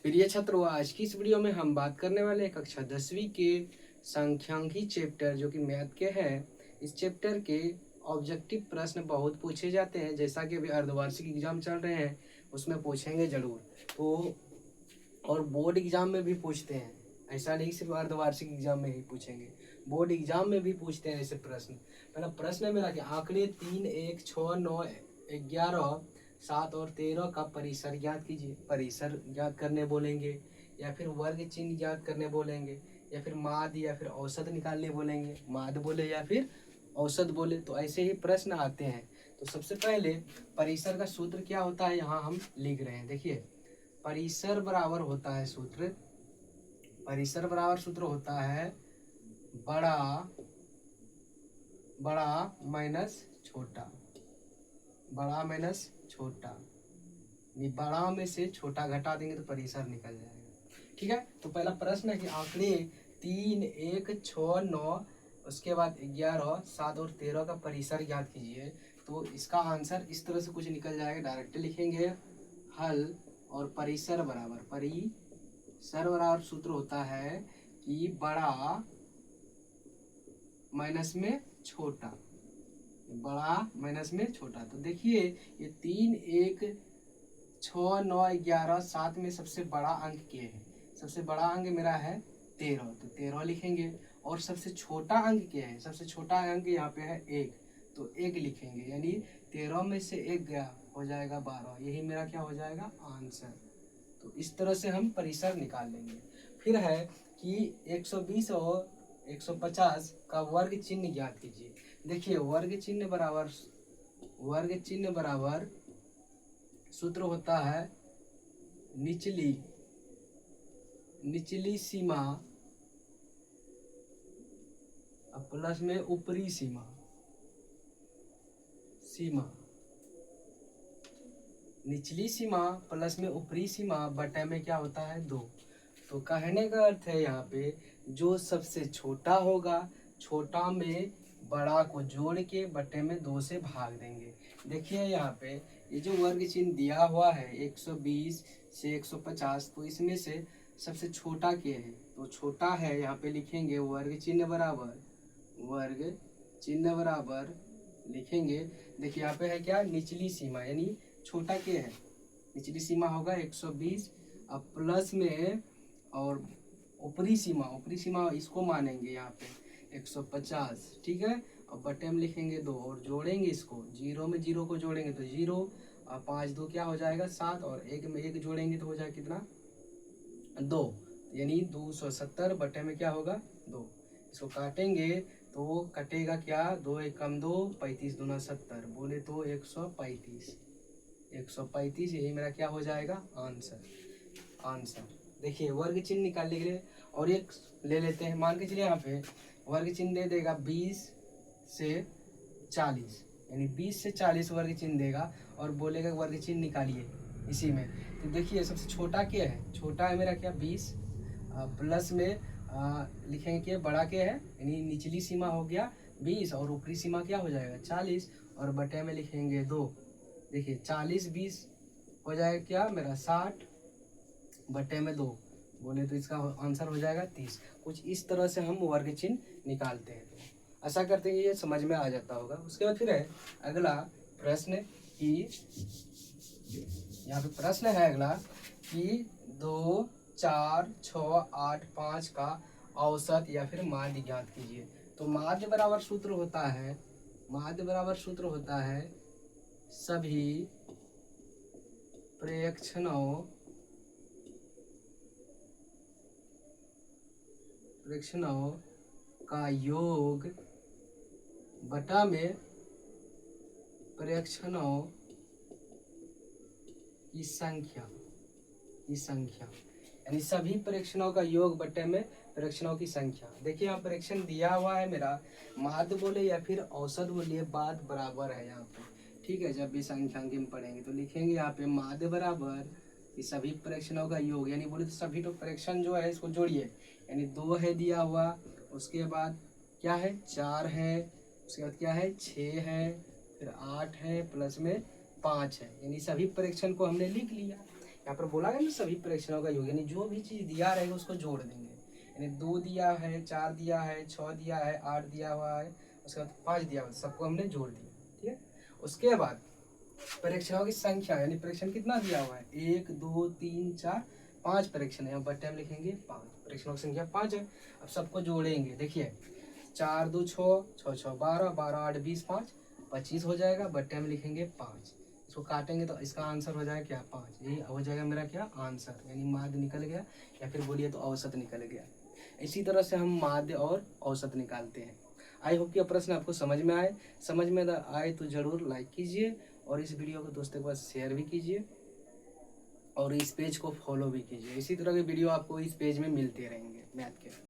प्रिय छात्रों, आज की इस वीडियो में हम बात करने वाले हैं कक्षा 10वीं के सांख्यिकी चैप्टर जो कि मैथ के हैं। इस चैप्टर के ऑब्जेक्टिव प्रश्न बहुत पूछे जाते हैं, जैसा कि अभी अर्धवार्षिक एग्जाम चल रहे हैं उसमें पूछेंगे जरूर। तो और बोर्ड एग्जाम में भी पूछते हैं, ऐसा नहीं सिर्फ अर्धवार्षिक एग्जाम में ही पूछेंगे, बोर्ड एग्जाम में भी पूछते हैं ऐसे प्रश्न। पहला प्रश्न है मेरा कि आंकड़े 3, 1, 6, 9, 11, 7 और 13 का परिसर ज्ञात कीजिए। परिसर ज्ञात करने बोलेंगे, या फिर वर्ग चिन्ह ज्ञात करने बोलेंगे, या फिर माध्य या फिर औसत निकालने बोलेंगे। माध्य बोले या फिर औसत बोले, तो ऐसे ही प्रश्न आते हैं। तो सबसे पहले परिसर का सूत्र क्या होता है यहाँ हम लिख रहे हैं। देखिए, परिसर बराबर होता है सूत्र, परिसर बराबर सूत्र होता है बड़ा बड़ा माइनस छोटा, बड़ा माइनस छोटा। बड़ा में से छोटा घटा देंगे तो परिसर निकल जाएगा। ठीक है, तो पहला प्रश्न है कि आंकड़े 3, 1, 6, 9 उसके बाद 11, 7 और 13 का परिसर ज्ञात कीजिए। तो इसका आंसर इस तरह से कुछ निकल जाएगा, डायरेक्ट लिखेंगे हल। और परिसर बराबर सूत्र होता है कि बड़ा माइनस में छोटा, बड़ा माइनस में छोटा। तो देखिए ये 3, 1, 6, 9, 11, 7 में सबसे बड़ा अंक क्या है? सबसे बड़ा अंक मेरा है 13, तो 13 लिखेंगे। और सबसे छोटा अंक क्या है? सबसे छोटा अंक यहाँ पे है 1, तो 1 लिखेंगे। यानी 13 में से 1 गया, हो जाएगा 12। यही मेरा क्या हो जाएगा? आंसर। तो इस तरह से हम परिसर निकाल लेंगे। फिर है कि 120 और 150 का वर्ग चिन्ह ज्ञात कीजिए। देखिए, वर्ग चिन्ह बराबर सूत्र होता है निचली सीमा प्लस में ऊपरी सीमा। निचली सीमा प्लस में ऊपरी सीमा बटे में क्या होता है? 2। तो कहने का अर्थ है यहाँ पे जो सबसे छोटा होगा, छोटा में बड़ा को जोड़ के बटे में 2 से भाग देंगे। देखिए यहाँ पे ये जो वर्ग चिन्ह दिया हुआ है 120 से 150, तो इसमें से सबसे छोटा क्या है? तो छोटा है, यहाँ पे लिखेंगे वर्ग चिन्ह बराबर लिखेंगे। देखिए यहाँ पे है क्या? निचली सीमा, यानी छोटा क्या है? निचली सीमा होगा 120, अब प्लस में और ऊपरी सीमा इसको मानेंगे यहाँ पे 150। ठीक है, अब बटे में लिखेंगे 2 और जोड़ेंगे इसको, 0 में 0 को जोड़ेंगे तो 0, और 5 2 क्या हो जाएगा? 7, और 1 में 1 जोड़ेंगे तो हो जाएगा कितना? 2, यानी 270 बटे में क्या होगा? 2। इसको काटेंगे तो कटेगा क्या? 2 1 कम 2, 35 दूना 70, बोले तो 135। यही मेरा क्या हो जाएगा? आंसर। देखिए वर्ग चिन्ह निकालने के लिए और एक ले लेते हैं। मान के चलिए यहाँ पे वर्ग चिन्ह दे देगा 20 से 40, यानी 20 से 40 वर्ग चिन्ह देगा और बोलेगा वर्ग चिन्ह निकालिए इसी में। तो देखिए सबसे छोटा क्या है? छोटा है मेरा क्या? 20, प्लस में लिखेंगे कि बड़ा क्या है? यानी निचली सीमा हो गया 20 और ऊपरी सीमा क्या हो जाएगा? 40, और बटे में लिखेंगे 2। देखिए 40 20 हो जाएगा क्या मेरा? 60 बटे में 2, बोले तो इसका आंसर हो जाएगा 30। कुछ इस तरह से हम वर्ग चिन्ह निकालते हैं। तो ऐसा करते हैं कि ये समझ में आ जाता होगा। उसके बाद फिर है अगला प्रश्न कि यहाँ पे प्रश्न है अगला कि 2, 4, 6, 8, 5 का औसत या फिर माध्य ज्ञात कीजिए। तो माध्य बराबर सूत्र होता है सभी प्रेक्षणों का योग बटा में प्रेक्षणों की संख्या, यानी सभी प्रेक्षणों का योग बटे में प्रेक्षणों की संख्या। देखिए यहाँ प्रेक्षण दिया हुआ है मेरा, माध्य बोले या फिर औसत बोलिए, बात बराबर है यहाँ पे। ठीक है, जब भी संख्यांकी में पढ़ेंगे तो लिखेंगे यहाँ पे माध्य बराबर कि सभी प्रेक्षणों का योग, यानी बोले तो सभी तो प्रेक्षण जो है इसको जोड़िए, यानी 2 है दिया हुआ, उसके बाद क्या है? 4 है, उसके बाद क्या है? 6 है, फिर 8 है, प्लस में 5 है, यानी सभी प्रेक्षण को हमने लिख लिया। यहाँ पर बोला गया ना सभी परीक्षणों का योग, यानी जो भी चीज दिया रहेगा उसको जोड़ देंगे। यानी 2 दिया है, 4 दिया है, 6 दिया है, 8 दिया हुआ है, उसके बाद 5 दिया हुआ है, सबको हमने जोड़ दिया। ठीक है, उसके बाद परीक्षणों की संख्या, यानी परीक्षण कितना दिया हुआ है, 1 2 3 4 5 परीक्षण है। यहाँ बट्टे में लिखेंगे 5, परीक्षणों की संख्या 5 है। अब सबको जोड़ेंगे, देखिए 4 2 6, 6 6 12, 12 8 20, 5 25 हो जाएगा। बट्टे में लिखेंगे 5, इसको काटेंगे तो इसका आंसर हो जाएगा क्या, 5। ये हो जाएगा मेरा क्या आंसर, यानी माध्य निकल गया, या फिर बोलिए तो औसत निकल गया। इसी तरह से हम माध्य और औसत निकालते हैं। आई होप कि यह प्रश्न आपको समझ में आए। समझ में आए तो जरूर लाइक कीजिए और इस वीडियो को दोस्तों के पास शेयर भी कीजिए और इस पेज को फॉलो भी कीजिए। इसी तरह के वीडियो आपको इस पेज में मिलते रहेंगे मैथ के।